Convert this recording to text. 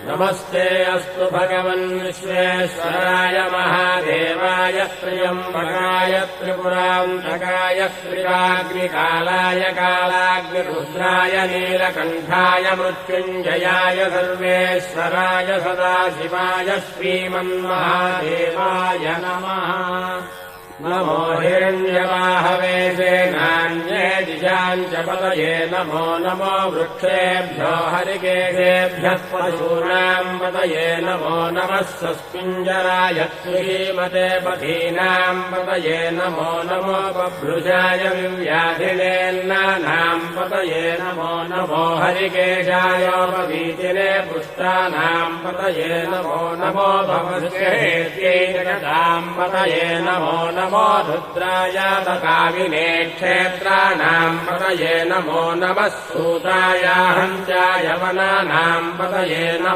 नमस्ते अस्तु भगवन् विश्वेश्वराय महादेवाय त्र्यम्बकाय त्रिपुरान्तकाय त्रिराग्निकालाय कालाग्निरुद्राय नीलकण्ठाय मृत्युञ्जयाय सर्वेश्वराय सदाशिवाय श्रीमन्महादेवाय नमः। नमो हिरण्यवाहवे सेनान्ये दिशाम् च पतये नमो नमो वृक्षेभ्यो हरिकेशेभ्यः पशूनाम् पतये नमो नमः सस्मिञ्जराय श्रीमते पथीनाम् पतये नमो नमो बभ्रुजाय विव्याधिनेन्नानाम् पतये नमो नमो हरिकेशायोपवीतिने पुष्टानाम् पतये नमो नमो भवस्येत्यै जगताम् पतये नमो नमो रुद्राय तकाविने क्षेत्राणाम् पतये नमो नमः सूताय हंसाय वनानाम् पतये नमः।